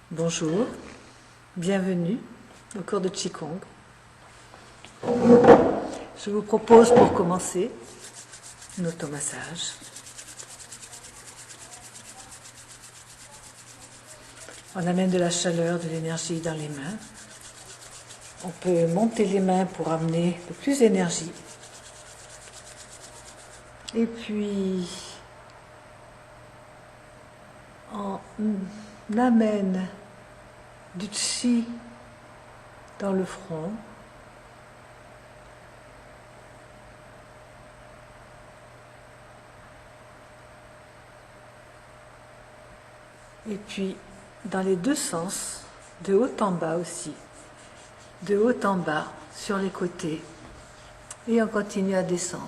Bonjour, bienvenue au cours de Qigong. Je vous propose pour commencer un automassage. On amène de la chaleur, de l'énergie dans les mains. On peut monter les mains pour amener le plus d'énergie. Et puis, on amène du chi dans le front. Et puis, dans les deux sens, de haut en bas aussi, de haut en bas, sur les côtés, et on continue à descendre.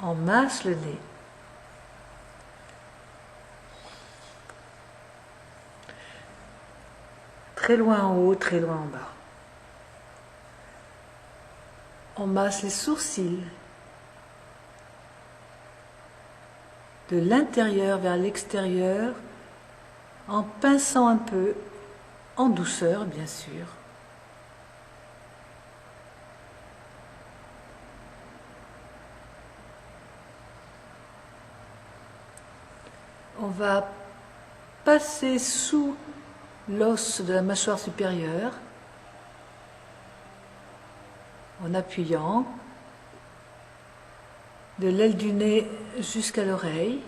On masse le nez. Très loin en haut, très loin en bas. On masse les sourcils. De l'intérieur vers l'extérieur, en pinçant un peu, en douceur bien sûr. On va passer sous l'os de la mâchoire supérieure en appuyant de l'aile du nez jusqu'à l'oreille,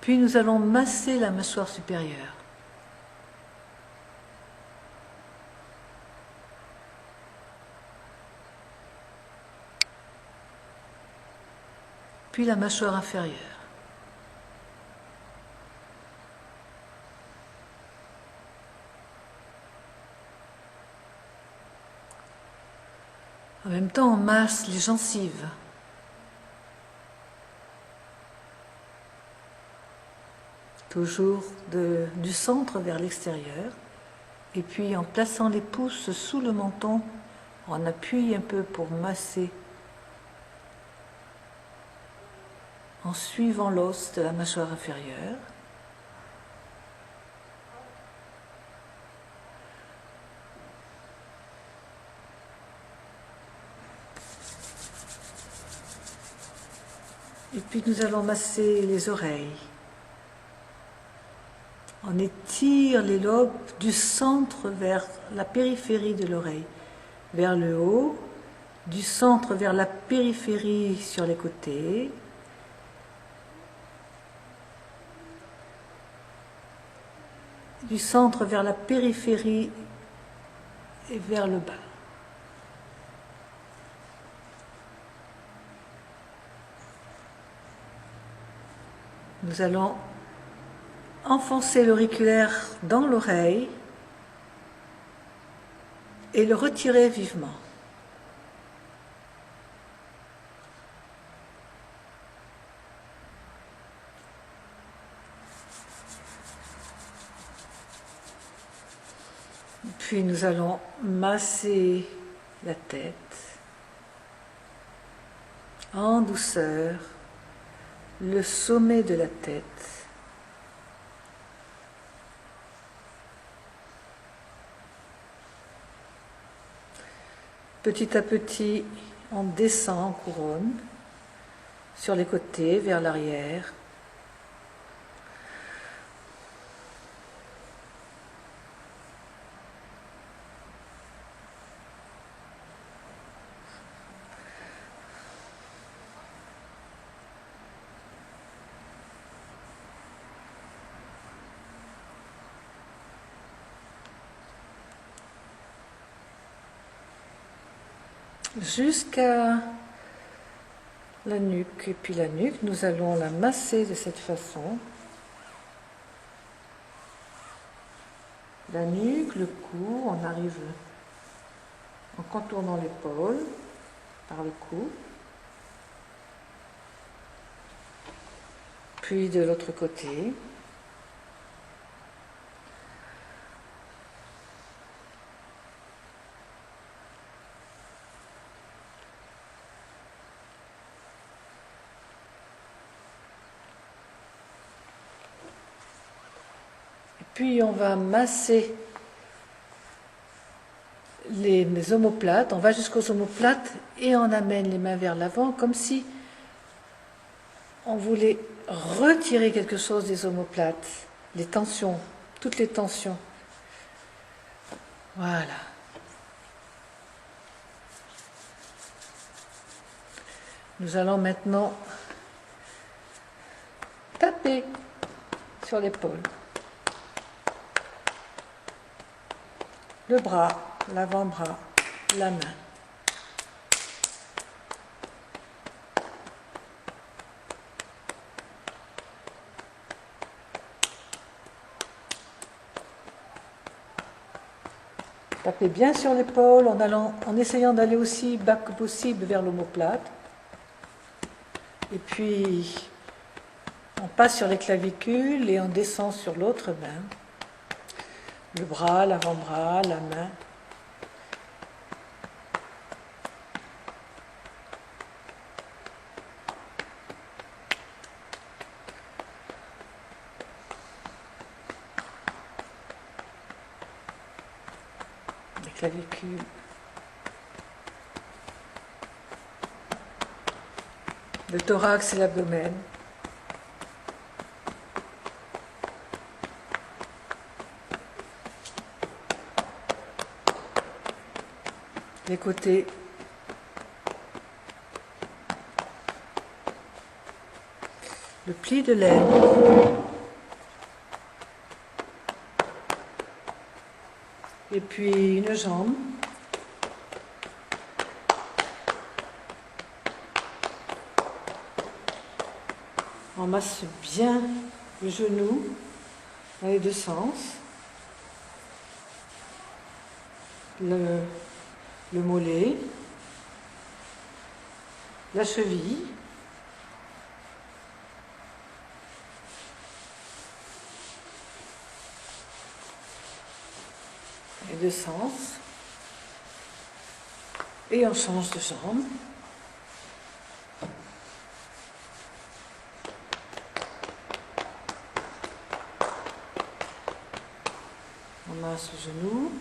puis nous allons masser la mâchoire supérieure. Puis la mâchoire inférieure. En même temps, on masse les gencives. Toujours du centre vers l'extérieur. Et puis en plaçant les pouces sous le menton, on appuie un peu pour masser en suivant l'os de la mâchoire inférieure. Et puis nous allons masser les oreilles. On étire les lobes du centre vers la périphérie de l'oreille, vers le haut, du centre vers la périphérie sur les côtés, du centre vers la périphérie et vers le bas. Nous allons enfoncer l'auriculaire dans l'oreille et le retirer vivement. Puis nous allons masser la tête en douceur, le sommet de la tête. Petit à petit, on descend en couronne sur les côtés, vers l'arrière. Jusqu'à la nuque. Et puis la nuque, nous allons la masser de cette façon. La nuque, le cou, on arrive en contournant l'épaule par le cou. Puis de l'autre côté. Puis on va masser les omoplates, on va jusqu'aux omoplates et on amène les mains vers l'avant comme si on voulait retirer quelque chose des omoplates, les tensions, toutes les tensions. Voilà. Nous allons maintenant taper sur l'épaule, le bras, l'avant-bras, la main. Tapez bien sur l'épaule en essayant d'aller aussi bas que possible vers l'omoplate. Et puis, on passe sur les clavicules et on descend sur l'autre main. Le bras, l'avant-bras, la main. Les clavicules. Le thorax et l'abdomen. Les côtés. Le pli de l'aine. Et puis une jambe. On masse bien le genou dans les deux sens. Le mollet. La cheville. Les deux sens. Et on change de jambe. On masse le genou.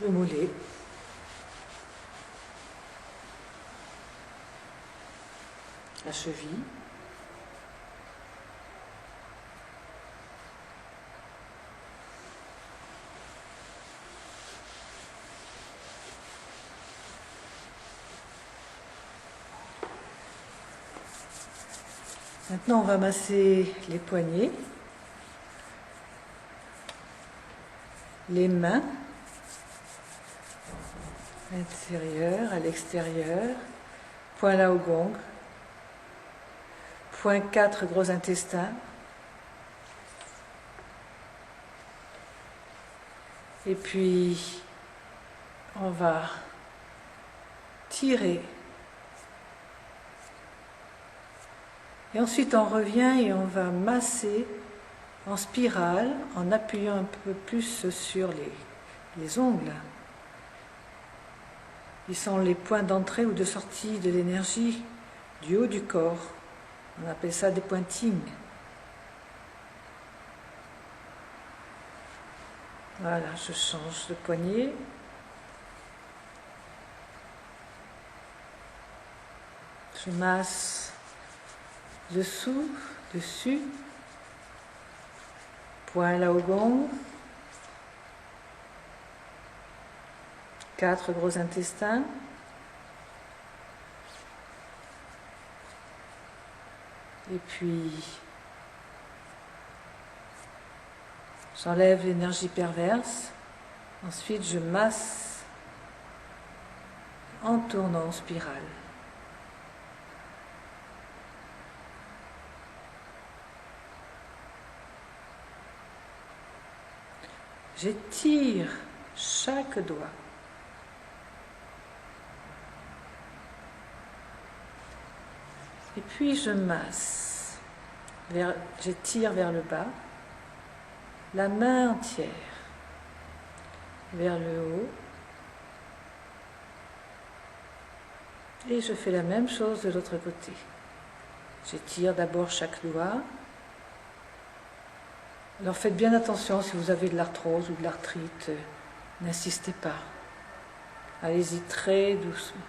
Le mollet. La cheville. Maintenant, on va masser les poignets, les mains, à l'intérieur, à l'extérieur, point là au gong, point 4, gros intestin, et puis on va tirer. Et ensuite, on revient et on va masser en spirale en appuyant un peu plus sur les ongles. Ils sont les points d'entrée ou de sortie de l'énergie du haut du corps. On appelle ça des pointings. Voilà, je change de poignet. Je masse dessous, dessus, point là au gong, 4 gros intestins, et puis j'enlève l'énergie perverse, ensuite je masse en tournant en spirale. J'étire chaque doigt. Et puis je masse, j'étire vers le bas, la main entière, vers le haut, Et je fais la même chose de l'autre côté. J'étire d'abord chaque doigt. Alors faites bien attention si vous avez de l'arthrose ou de l'arthrite, n'insistez pas. Allez-y très doucement.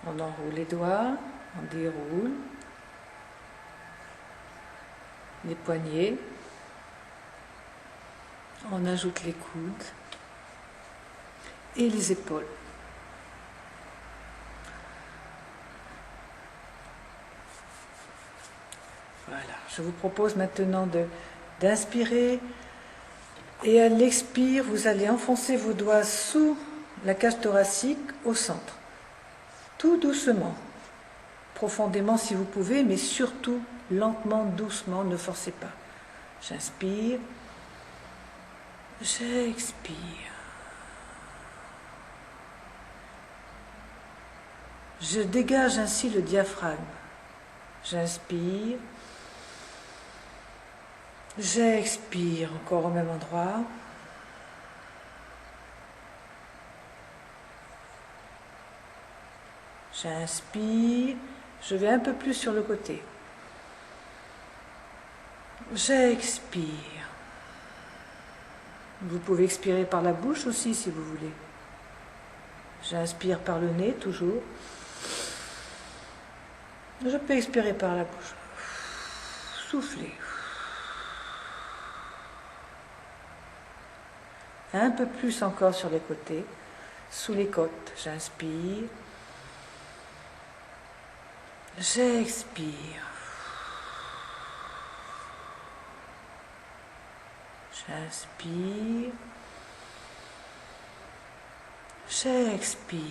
On enroule les doigts, on déroule les poignets, on ajoute les coudes et les épaules. Voilà, je vous propose maintenant d'inspirer et à l'expire, vous allez enfoncer vos doigts sous la cage thoracique au centre. Tout doucement, profondément si vous pouvez, mais surtout lentement, doucement, ne forcez pas. J'inspire, j'expire. Je dégage ainsi le diaphragme. J'inspire, j'expire encore au même endroit. J'inspire, je vais un peu plus sur le côté. J'expire. Vous pouvez expirer par la bouche aussi si vous voulez. J'inspire par le nez toujours. Je peux expirer par la bouche. Souffler. Un peu plus encore sur les côtés, sous les côtes. J'inspire. J'expire. J'inspire. J'expire.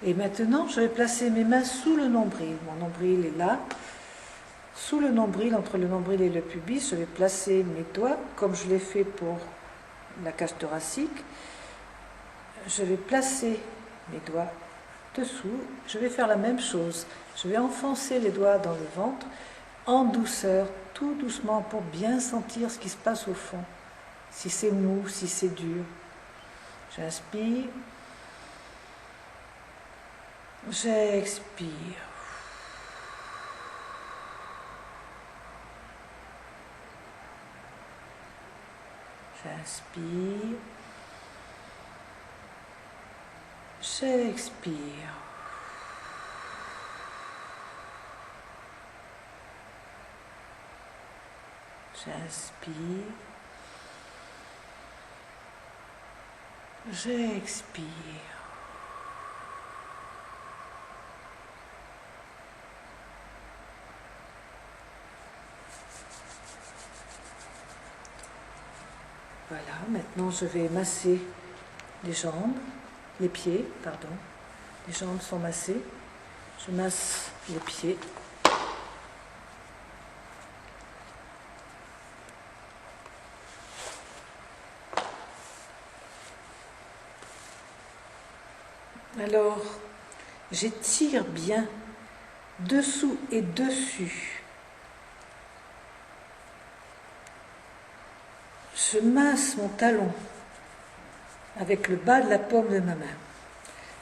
Et maintenant, je vais placer mes mains sous le nombril. Mon nombril est là. Sous le nombril, entre le nombril et le pubis, je vais placer mes doigts, comme je l'ai fait pour la cage thoracique. Je vais placer mes doigts dessous. Je vais faire la même chose. Je vais enfoncer les doigts dans le ventre, en douceur, tout doucement, pour bien sentir ce qui se passe au fond. Si c'est mou, si c'est dur. J'inspire. J'expire. J'inspire. J'expire. J'inspire. J'expire. Voilà, maintenant je vais masser les jambes, les pieds, pardon. Les jambes sont massées. Je masse les pieds. Alors, j'étire bien dessous et dessus. Je masse mon talon avec le bas de la paume de ma main.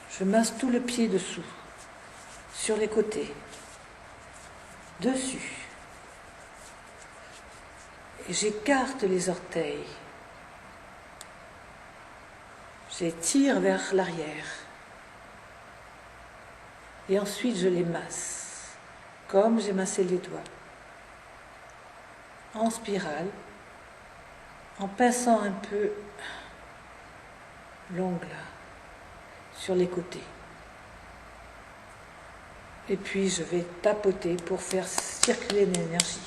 Je masse tout le pied dessous, sur les côtés, dessus. Et j'écarte les orteils. J'étire vers l'arrière. Et ensuite, je les masse, comme j'ai massé les doigts, en spirale, en pinçant un peu l'ongle sur les côtés. Et puis, je vais tapoter pour faire circuler l'énergie.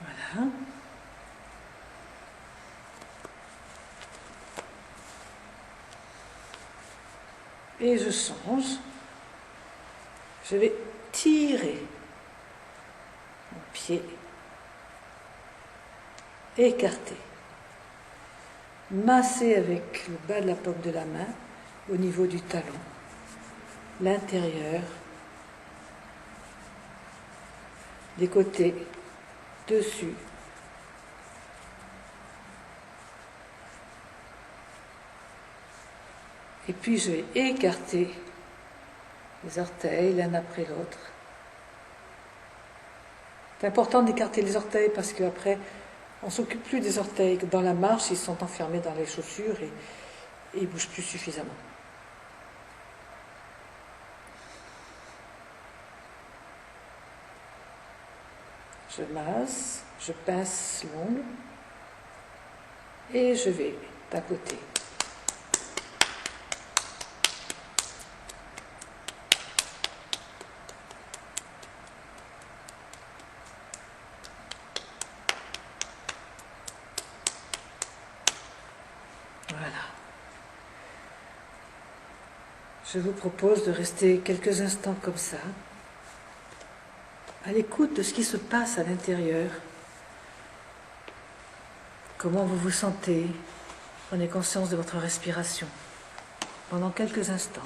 Voilà. Et je change. Je vais tirer pied écarté. Massez avec le bas de la paume de la main au niveau du talon, l'intérieur, des côtés, dessus. Et puis je vais écarter les orteils l'un après l'autre. C'est important d'écarter les orteils parce qu'après, on ne s'occupe plus des orteils. Dans la marche, ils sont enfermés dans les chaussures et ils ne bougent plus suffisamment. Je masse, je pince l'ongle et je vais tapoter. Voilà. Je vous propose de rester quelques instants comme ça, à l'écoute de ce qui se passe à l'intérieur. Comment vous vous sentez? Prenez conscience de votre respiration pendant quelques instants.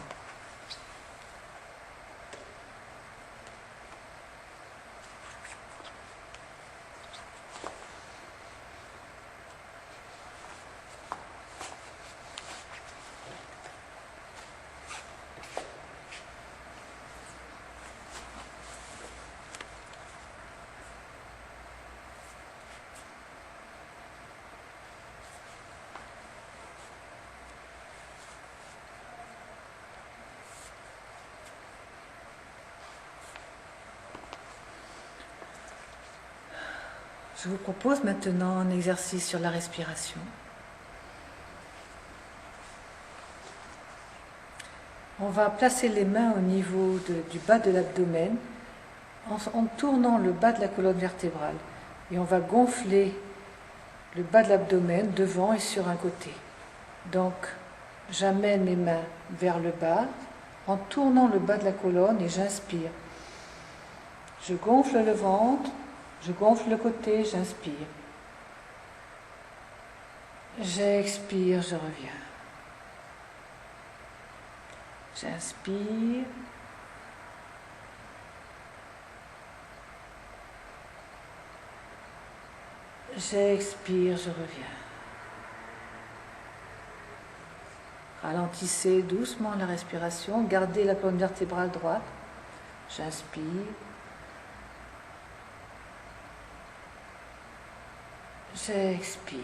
Je vous propose maintenant un exercice sur la respiration. On va placer les mains au niveau du bas de l'abdomen en tournant le bas de la colonne vertébrale. Et on va gonfler le bas de l'abdomen devant et sur un côté. Donc, j'amène mes mains vers le bas en tournant le bas de la colonne et j'inspire. Je gonfle le ventre. Je gonfle le côté, j'inspire. J'expire, je reviens. J'inspire. J'expire, je reviens. Ralentissez doucement la respiration. Gardez la colonne vertébrale droite. J'inspire. J'expire.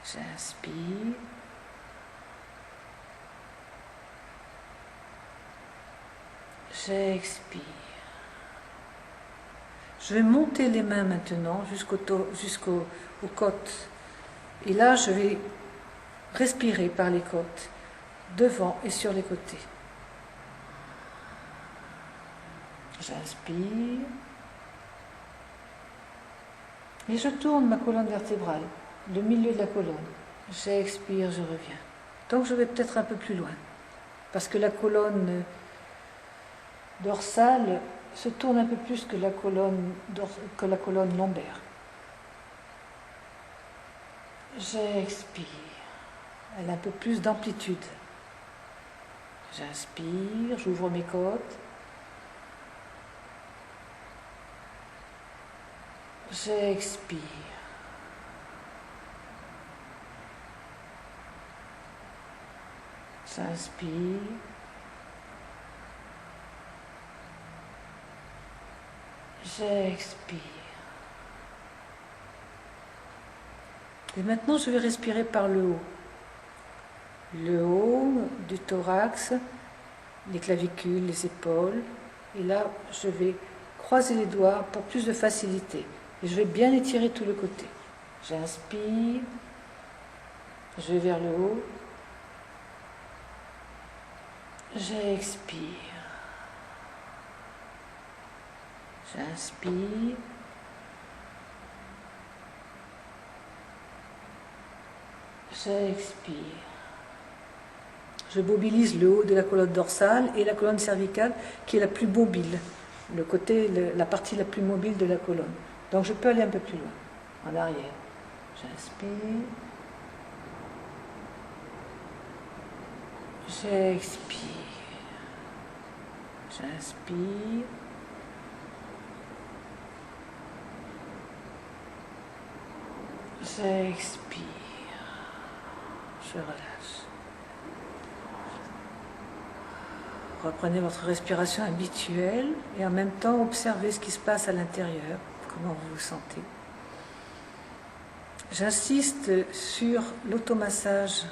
J'inspire. J'expire. Je vais monter les mains maintenant jusqu'aux côtes. Et là, je vais respirer par les côtes, devant et sur les côtés. J'inspire. Et je tourne ma colonne vertébrale, le milieu de la colonne. J'expire, je reviens. Donc je vais peut-être un peu plus loin, parce que la colonne dorsale se tourne un peu plus que la colonne lombaire. J'expire. Elle a un peu plus d'amplitude. J'inspire, j'ouvre mes côtes. J'expire. J'inspire. J'expire. Et maintenant, je vais respirer par le haut. Le haut du thorax, les clavicules, les épaules. Et là, je vais croiser les doigts pour plus de facilité. Et je vais bien étirer tout le côté. J'inspire. Je vais vers le haut. J'expire. J'inspire. J'expire. Je mobilise le haut de la colonne dorsale et la colonne cervicale qui est la plus mobile, la partie la plus mobile de la colonne. Donc je peux aller un peu plus loin, en arrière. J'inspire. J'expire. J'inspire. J'expire. Je relâche. Reprenez votre respiration habituelle et en même temps observez ce qui se passe à l'intérieur, comment vous vous sentez. J'insiste sur l'automassage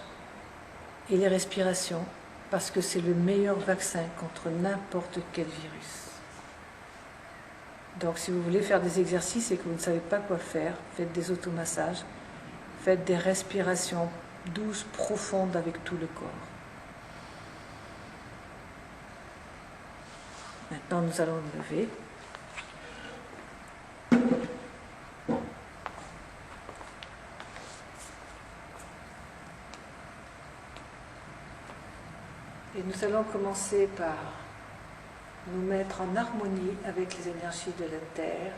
et les respirations parce que c'est le meilleur vaccin contre n'importe quel virus. Donc si vous voulez faire des exercices et que vous ne savez pas quoi faire, faites des automassages, faites des respirations douces, profondes avec tout le corps. Maintenant, nous allons nous lever. Et nous allons commencer par nous mettre en harmonie avec les énergies de la Terre.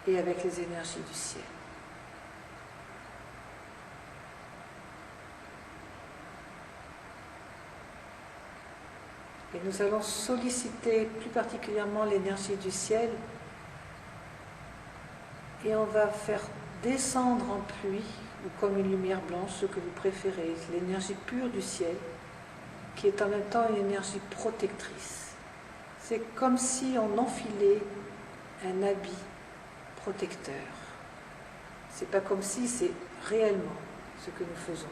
Et avec les énergies du ciel. Et nous allons solliciter plus particulièrement l'énergie du ciel et on va faire descendre en pluie ou comme une lumière blanche, ce que vous préférez, l'énergie pure du ciel qui est en même temps une énergie protectrice. C'est comme si on enfilait un habit protecteur. C'est pas comme si, c'est réellement ce que nous faisons.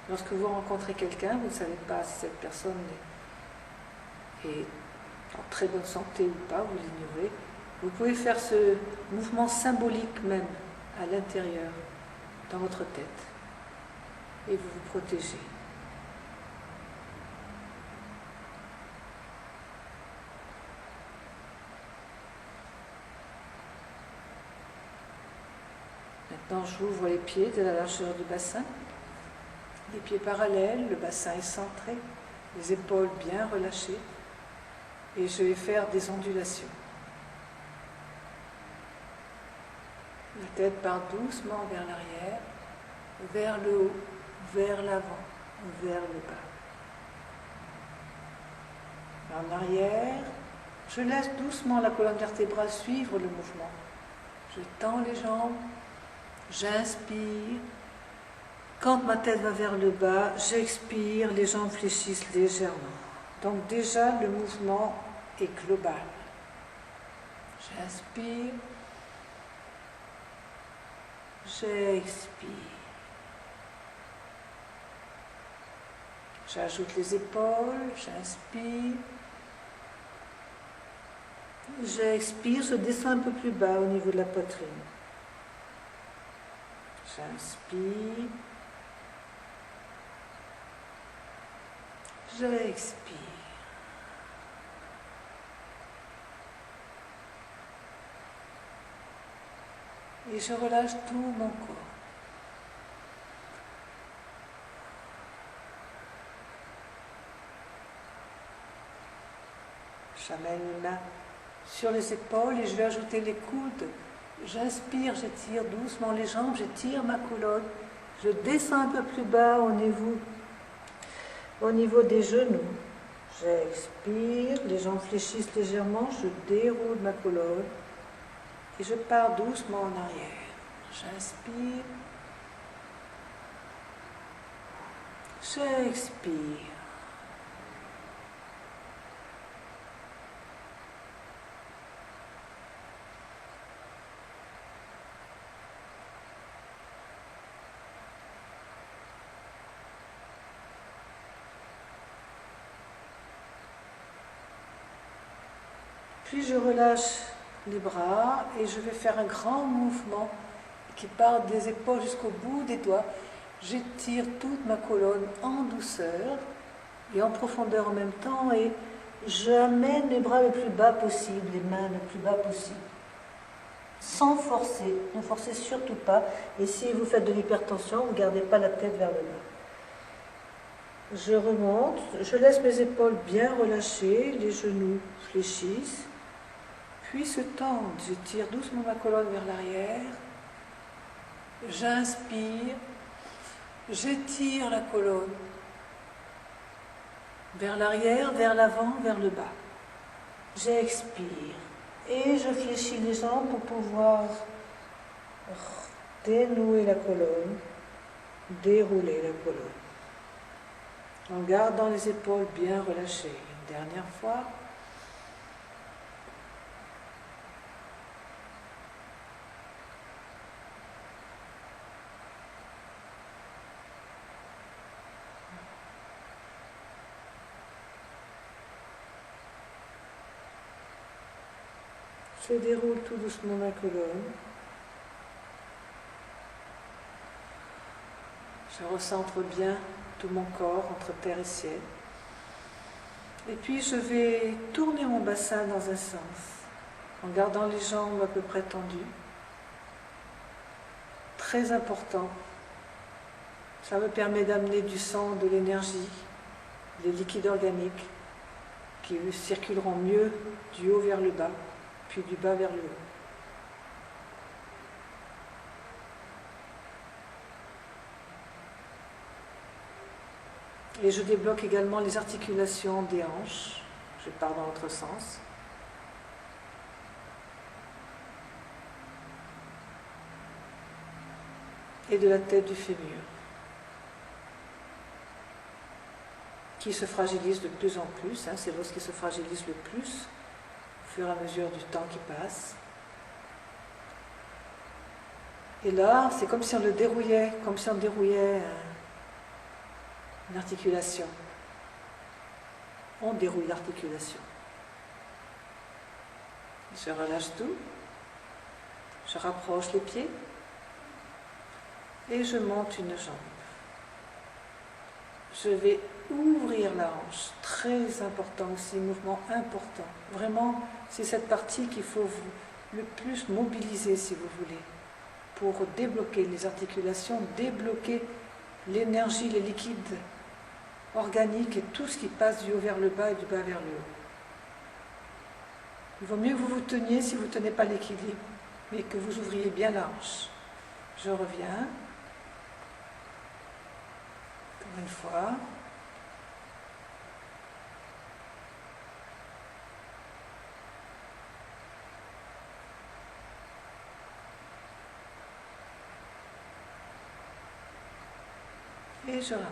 Lorsque vous rencontrez quelqu'un, vous ne savez pas si cette personne est en très bonne santé ou pas, vous l'ignorez. Vous pouvez faire ce mouvement symbolique même à l'intérieur, dans votre tête, et vous vous protégez. Maintenant, j'ouvre les pieds de la largeur du bassin. Les pieds parallèles, le bassin est centré, les épaules bien relâchées et je vais faire des ondulations. La tête part doucement vers l'arrière, vers le haut, vers l'avant, vers le bas. En arrière, je laisse doucement la colonne vertébrale suivre le mouvement. Je tends les jambes, j'inspire. Quand ma tête va vers le bas, j'expire, les jambes fléchissent légèrement. Donc déjà, le mouvement est global. J'inspire, j'expire. J'ajoute les épaules, j'inspire. J'expire, je descends un peu plus bas au niveau de la poitrine. J'inspire. J'expire. Et je relâche tout mon corps. J'amène mes mains sur les épaules et je vais ajouter les coudes. J'inspire, j'étire doucement les jambes, j'étire ma colonne. Je descends un peu plus bas au niveau des genoux. J'expire, les jambes fléchissent légèrement, je déroule ma colonne et je pars doucement en arrière. J'inspire, j'expire. Puis je relâche les bras et je vais faire un grand mouvement qui part des épaules jusqu'au bout des doigts. J'étire toute ma colonne en douceur et en profondeur en même temps et j'amène les bras le plus bas possible, les mains le plus bas possible. Sans forcer, ne forcez surtout pas. Et si vous faites de l'hypertension, vous ne gardez pas la tête vers le bas. Je remonte, je laisse mes épaules bien relâchées, les genoux fléchissent, puis se tendent. J'étire doucement ma colonne vers l'arrière. J'inspire, j'étire la colonne vers l'arrière, vers l'avant, vers le bas. J'expire et je fléchis les jambes pour pouvoir dénouer la colonne, dérouler la colonne. En gardant les épaules bien relâchées. Une dernière fois. Je déroule tout doucement ma colonne. Je recentre bien tout mon corps entre terre et ciel. Et puis je vais tourner mon bassin dans un sens, en gardant les jambes à peu près tendues. Très important. Ça me permet d'amener du sang, de l'énergie, des liquides organiques qui circuleront mieux du haut vers le bas, puis du bas vers le haut. Et je débloque également les articulations des hanches. Je pars dans l'autre sens. Et de la tête du fémur, qui se fragilise de plus en plus. C'est l'os qui se fragilise le plus au fur et à mesure du temps qui passe. Et là, c'est comme si on le dérouillait, comme si on dérouillait une articulation. On déroule l'articulation. Je relâche tout. Je rapproche les pieds. Et je monte une jambe. Je vais ouvrir la hanche. Très important aussi, mouvement important. Vraiment, c'est cette partie qu'il faut le plus mobiliser, si vous voulez, pour débloquer les articulations, débloquer l'énergie, les liquides organiques et tout ce qui passe du haut vers le bas et du bas vers le haut. Il vaut mieux que vous vous teniez si vous ne tenez pas l'équilibre, mais que vous ouvriez bien la hanche. Je reviens. Comme une fois. Et je ramène.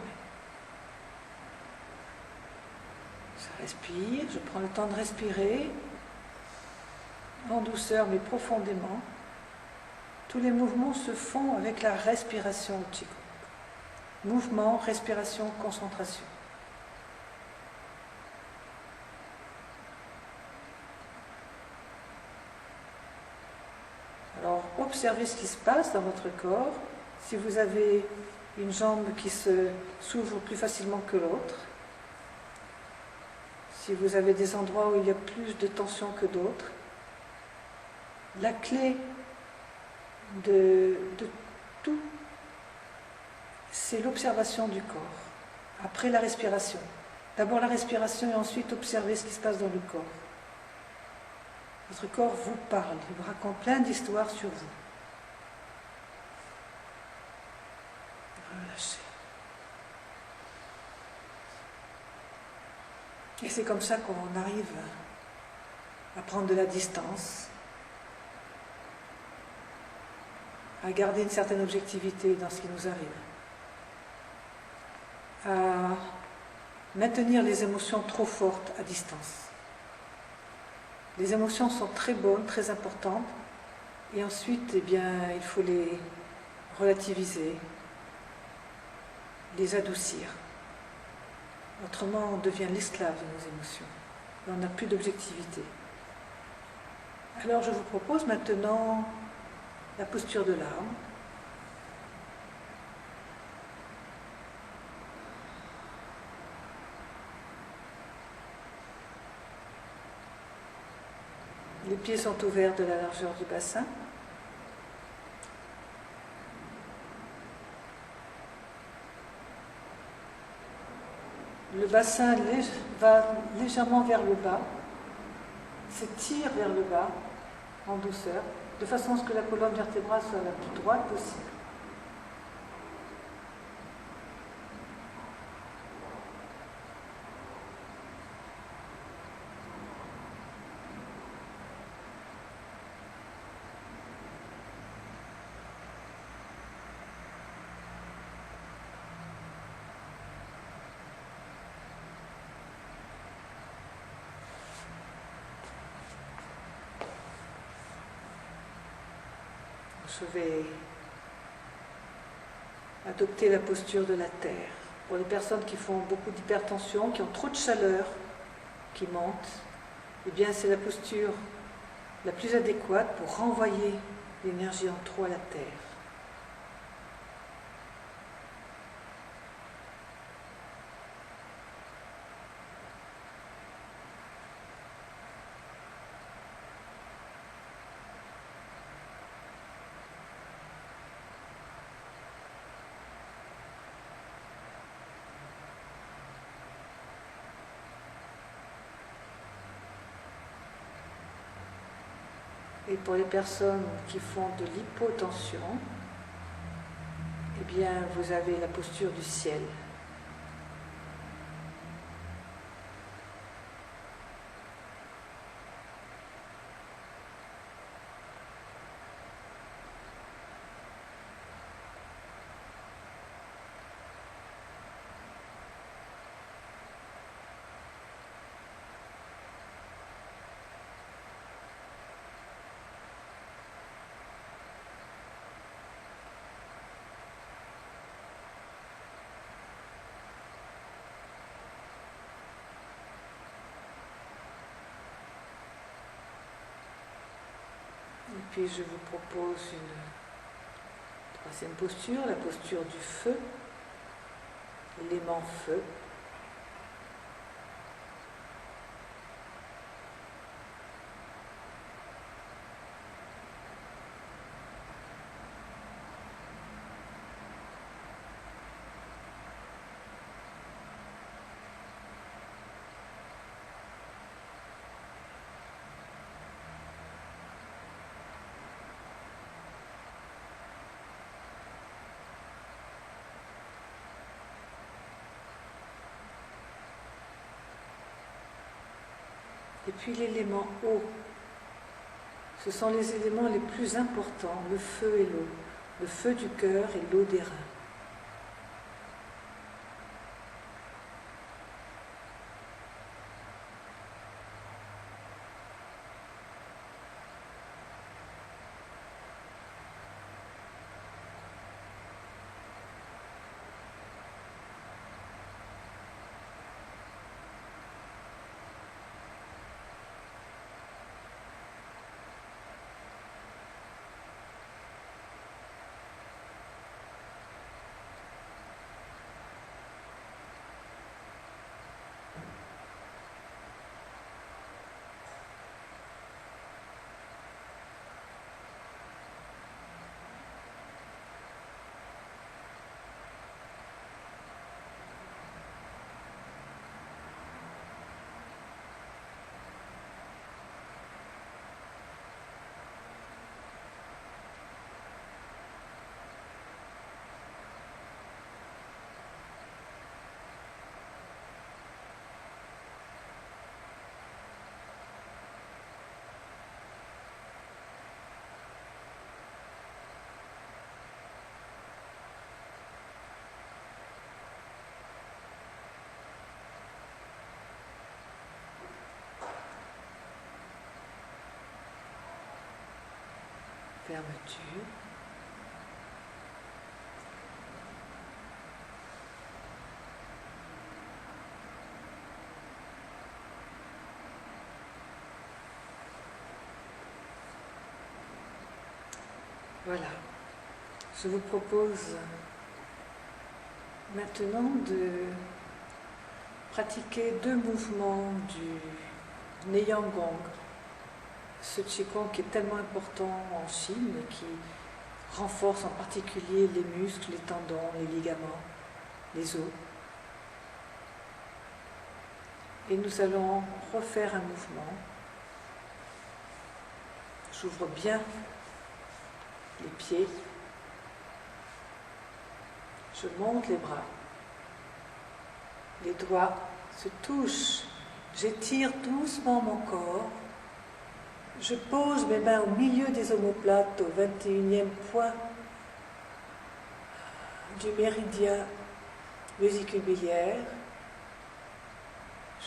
Je respire, je prends le temps de respirer, en douceur mais profondément. Tous les mouvements se font avec la respiration au Qigong. Mouvement, respiration, concentration. Alors, observez ce qui se passe dans votre corps. Si vous avez une jambe qui s'ouvre plus facilement que l'autre, si vous avez des endroits où il y a plus de tension que d'autres, la clé de tout, c'est l'observation du corps, après la respiration. D'abord la respiration et ensuite observer ce qui se passe dans le corps. Votre corps vous parle, il vous raconte plein d'histoires sur vous. Relâchez. Et c'est comme ça qu'on arrive à prendre de la distance, à garder une certaine objectivité dans ce qui nous arrive, à maintenir les émotions trop fortes à distance. Les émotions sont très bonnes, très importantes, et ensuite, eh bien, il faut les relativiser, les adoucir. Autrement, on devient l'esclave de nos émotions, et on n'a plus d'objectivité. Alors, je vous propose maintenant la posture de l'arbre. Les pieds sont ouverts de la largeur du bassin. Le bassin va légèrement vers le bas, s'étire vers le bas en douceur, de façon à ce que la colonne vertébrale soit la plus droite possible. Je vais adopter la posture de la terre. Pour les personnes qui font beaucoup d'hypertension, qui ont trop de chaleur, qui monte, eh bien c'est la posture la plus adéquate pour renvoyer l'énergie en trop à la terre. Et pour les personnes qui font de l'hypotension, eh bien, vous avez la posture du ciel. Et puis je vous propose une troisième posture, la posture du feu, l'élément feu. Et puis l'élément eau. Ce sont les éléments les plus importants, le feu et l'eau. Le feu du cœur et l'eau des reins. Fermeture. Voilà. Je vous propose maintenant de pratiquer 2 mouvements du Neiyang Gong ce Qigong qui est tellement important en Chine et qui renforce en particulier les muscles, les tendons, les ligaments, les os. Et nous allons refaire un mouvement. J'ouvre bien les pieds. Je monte les bras. Les doigts se touchent. J'étire doucement mon corps. Je pose mes mains au milieu des omoplates, au 21e point du méridien vésicule-biliaire.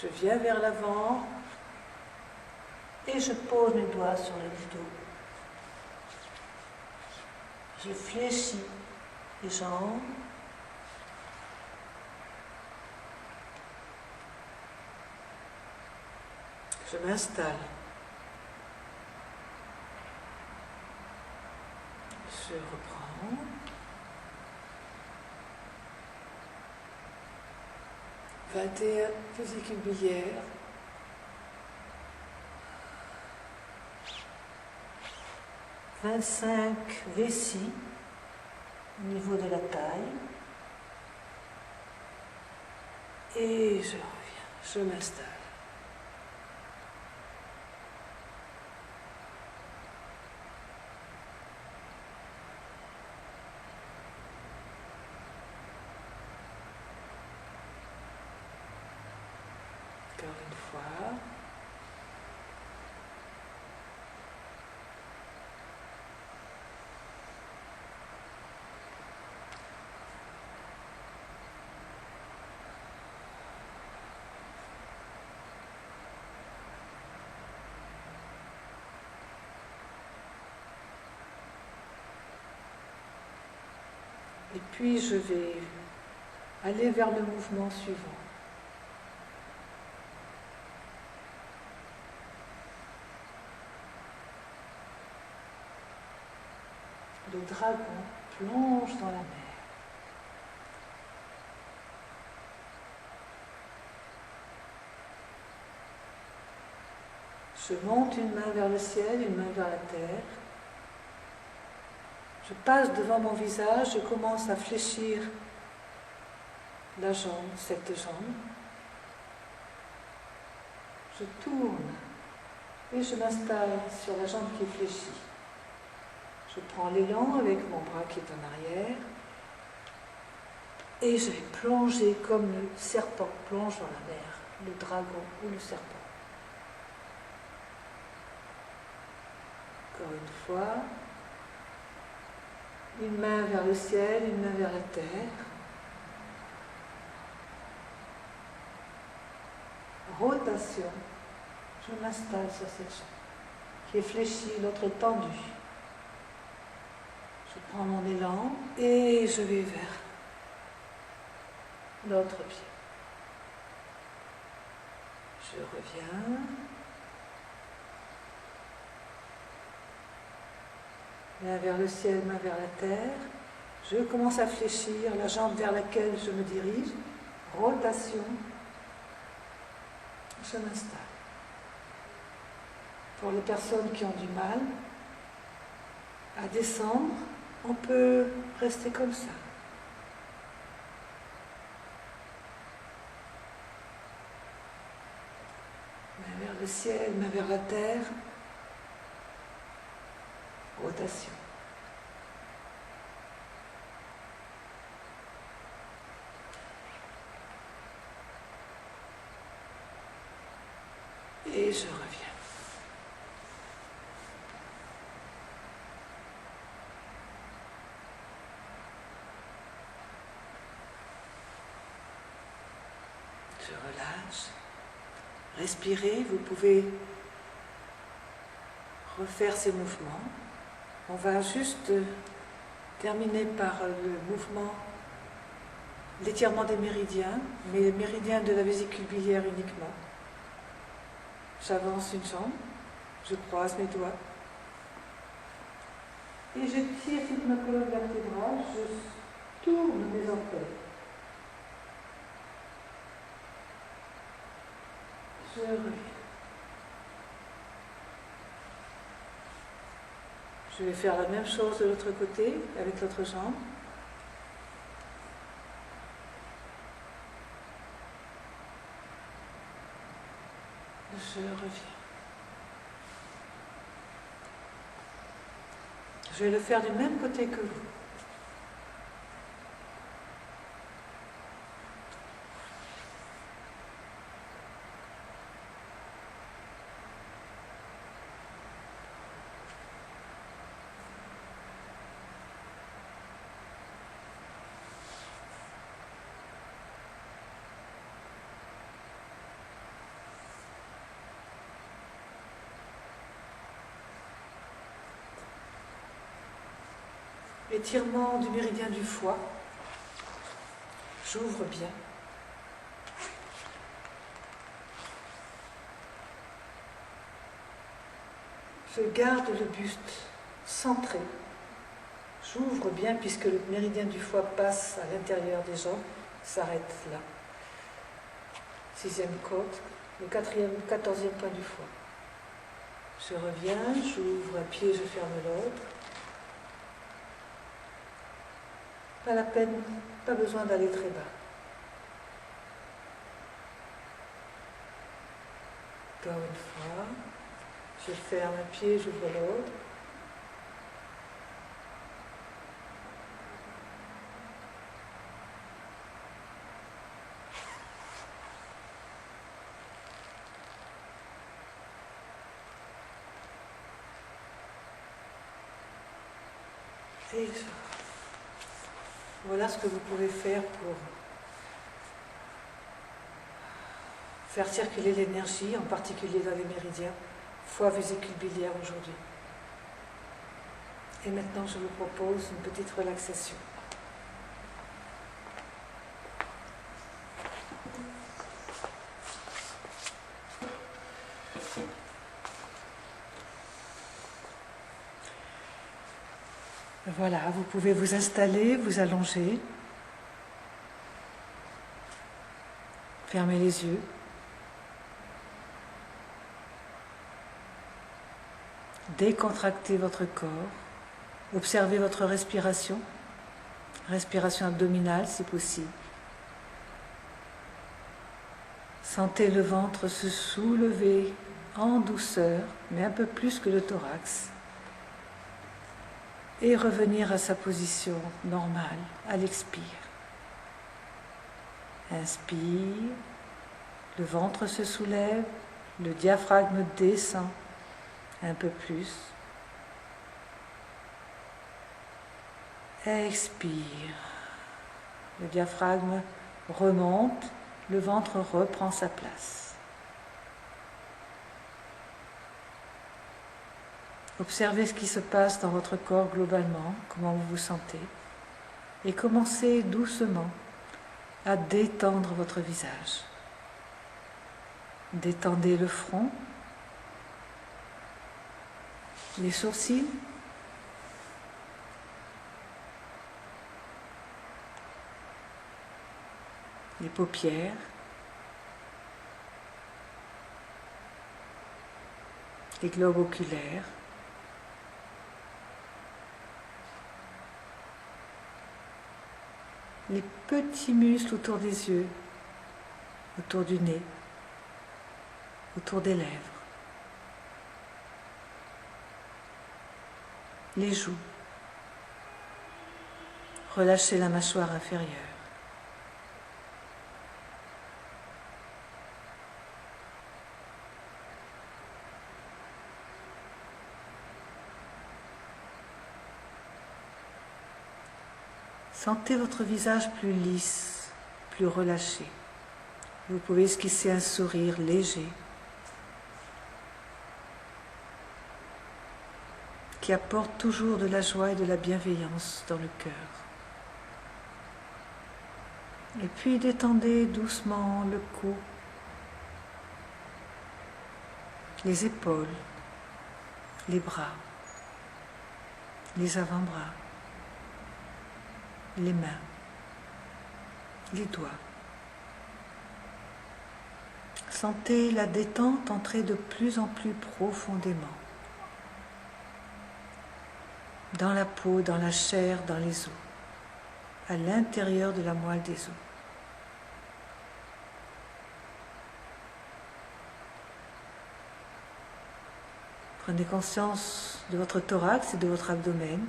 Je viens vers l'avant et je pose mes doigts sur le dos. Je fléchis les jambes. Je m'installe. Je reprends. Vésicule biliaire. 25 vessies au niveau de la taille. Et je reviens, je m'installe. Encore une fois. Et puis je vais aller vers le mouvement suivant. Le dragon plonge dans la mer. Je monte une main vers le ciel, une main vers la terre. Je passe devant mon visage, je commence à fléchir la jambe, cette jambe. Je tourne et je m'installe sur la jambe qui est fléchie. Je prends l'élan avec mon bras qui est en arrière et je vais plonger comme le serpent plonge dans la mer, le dragon ou le serpent. Encore une fois, une main vers le ciel, une main vers la terre. Rotation. Je m'installe sur cette jambe qui est fléchie, l'autre est tendue. Je prends mon élan et je vais vers l'autre pied. Je reviens. Main vers le ciel, main vers la terre. Je commence à fléchir la jambe vers laquelle je me dirige. Rotation. Je m'installe. Pour les personnes qui ont du mal à descendre, on peut rester comme ça. Main vers le ciel, main vers la terre. Rotation. Et je reviens. Je relâche. Respirez, vous pouvez refaire ces mouvements. On va juste terminer par le mouvement, l'étirement des méridiens, mais les méridiens de la vésicule biliaire uniquement. J'avance une jambe, je croise mes doigts et je tire toute ma colonne vertébrale, je tourne mes orteils. Je reviens. Je vais faire la même chose de l'autre côté avec l'autre jambe. Je reviens. Je vais le faire du même côté que vous. Étirement du méridien du foie. J'ouvre bien. Je garde le buste centré. J'ouvre bien puisque le méridien du foie passe à l'intérieur des jambes, s'arrête là. 6e côte, le 14e point du foie. Je reviens, j'ouvre un pied, je ferme l'autre. Pas la peine, pas besoin d'aller très bas. Encore une fois, je ferme un pied, j'ouvre l'autre. Et je... Voilà ce que vous pouvez faire pour faire circuler l'énergie, en particulier dans les méridiens, foie, vésicule biliaire aujourd'hui. Et maintenant, je vous propose une petite relaxation. Voilà, vous pouvez vous installer, vous allonger, fermer les yeux. Décontractez votre corps, observez votre respiration, respiration abdominale si possible. Sentez le ventre se soulever en douceur, mais un peu plus que le thorax, et revenir à sa position normale à l'expire. Inspire, le ventre se soulève, le diaphragme descend un peu plus. Expire, le diaphragme remonte, le ventre reprend sa place. Observez ce qui se passe dans votre corps globalement, comment vous vous sentez, et commencez doucement à détendre votre visage. Détendez le front, les sourcils, les paupières, les globes oculaires, les petits muscles autour des yeux, autour du nez, autour des lèvres, les joues. Relâchez la mâchoire inférieure. Sentez votre visage plus lisse, plus relâché. Vous pouvez esquisser un sourire léger qui apporte toujours de la joie et de la bienveillance dans le cœur. Et puis détendez doucement le cou, les épaules, les bras, les avant-bras, les mains, les doigts. Sentez la détente entrer de plus en plus profondément. dans la peau, dans la chair, dans les os, à l'intérieur de la moelle des os. Prenez conscience de votre thorax et de votre abdomen.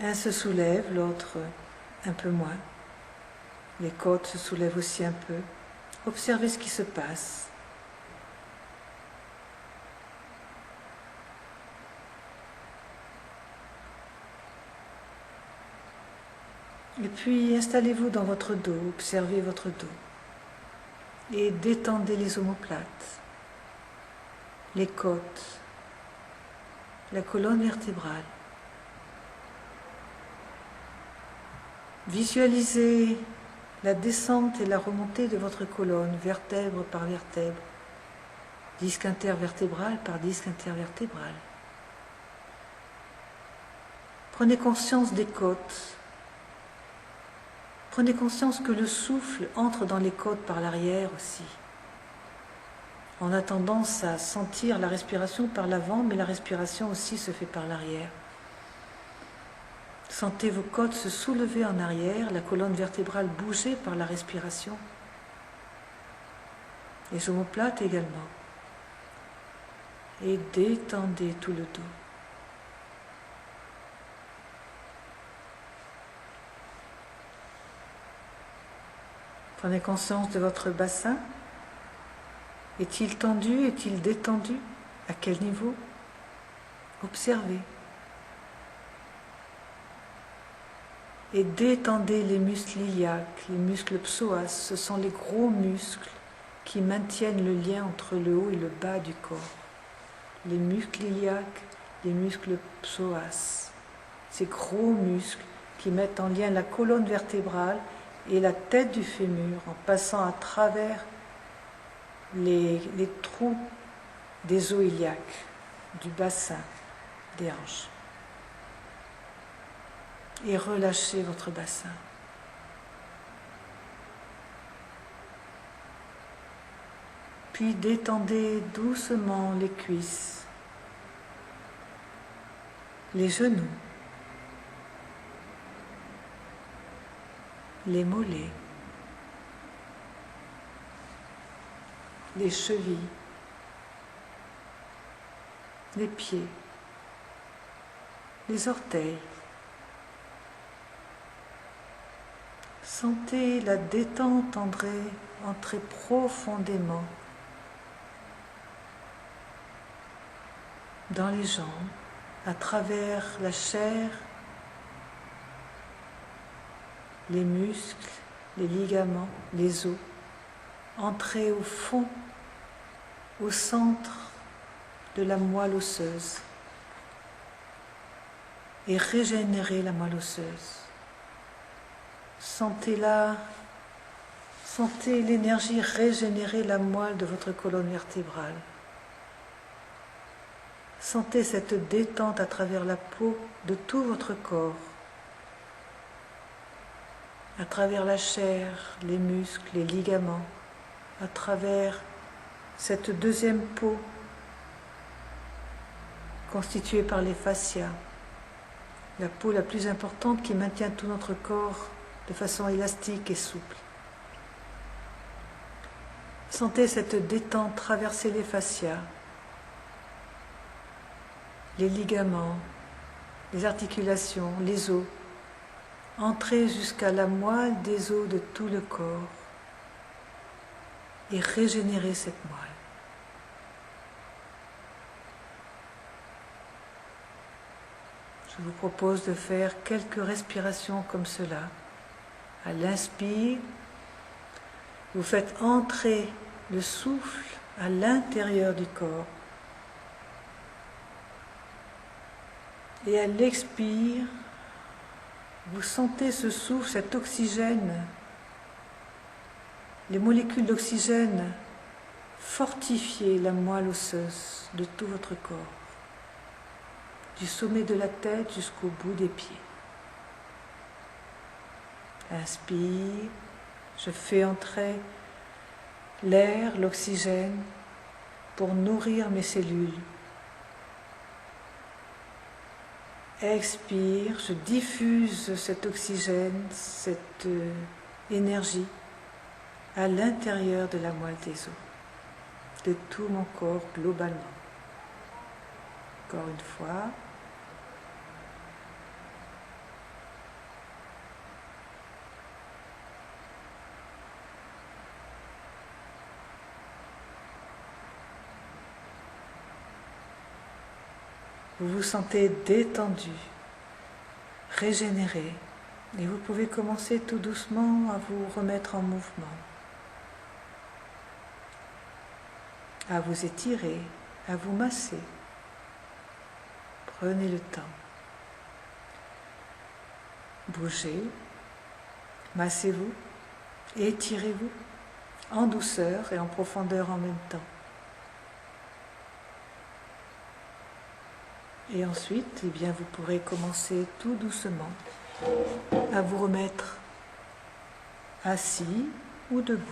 Un se soulève, l'autre un peu moins. Les côtes se soulèvent aussi un peu. Observez ce qui se passe. Et puis installez-vous dans votre dos, observez votre dos. Et détendez les omoplates, les côtes, la colonne vertébrale. Visualisez la descente et la remontée de votre colonne, vertèbre par vertèbre, disque intervertébral par disque intervertébral. Prenez conscience des côtes. Prenez conscience que le souffle entre dans les côtes par l'arrière aussi. On a tendance à sentir la respiration par l'avant, mais la respiration aussi se fait par l'arrière. Sentez vos côtes se soulever en arrière, la colonne vertébrale bouger par la respiration. Les omoplates également. Et détendez tout le dos. Prenez conscience de votre bassin. Est-il tendu? Est-il détendu? À quel niveau? Observez. Et détendez les muscles iliaques, les muscles psoas. Ce sont les gros muscles qui maintiennent le lien entre le haut et le bas du corps. Les muscles iliaques, les muscles psoas. Ces gros muscles qui mettent en lien la colonne vertébrale et la tête du fémur en passant à travers les trous des os iliaques, du bassin, des hanches. Et relâchez votre bassin. Puis détendez doucement les cuisses, les genoux, les mollets, les chevilles, les pieds, les orteils. Sentez la détente entrer profondément dans les jambes, à travers la chair, les muscles, les ligaments, les os. Entrez au fond, au centre de la moelle osseuse et régénérez la moelle osseuse. Sentez-la, sentez l'énergie régénérer la moelle de votre colonne vertébrale. Sentez cette détente à travers la peau de tout votre corps, à travers la chair, les muscles, les ligaments, à travers cette deuxième peau constituée par les fascias, la peau la plus importante qui maintient tout notre corps de façon élastique et souple. Sentez cette détente traverser les fascias, les ligaments, les articulations, les os, entrer jusqu'à la moelle des os de tout le corps et régénérer cette moelle. Je vous propose de faire quelques respirations comme cela. À l'inspire, vous faites entrer le souffle à l'intérieur du corps. Et à l'expire, vous sentez ce souffle, cet oxygène, les molécules d'oxygène fortifier la moelle osseuse de tout votre corps, du sommet de la tête jusqu'au bout des pieds. Inspire, je fais entrer l'air, l'oxygène pour nourrir mes cellules. Expire, je diffuse cet oxygène, cette énergie à l'intérieur de la moelle des os, de tout mon corps globalement. Encore une fois. Vous vous sentez détendu, régénéré, et vous pouvez commencer tout doucement à vous remettre en mouvement, à vous étirer, à vous masser. Prenez le temps. Bougez, massez-vous, étirez-vous en douceur et en profondeur en même temps. Et ensuite, eh bien, vous pourrez commencer tout doucement à vous remettre assis ou debout.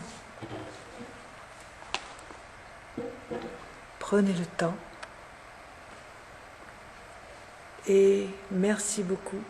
Prenez le temps et merci beaucoup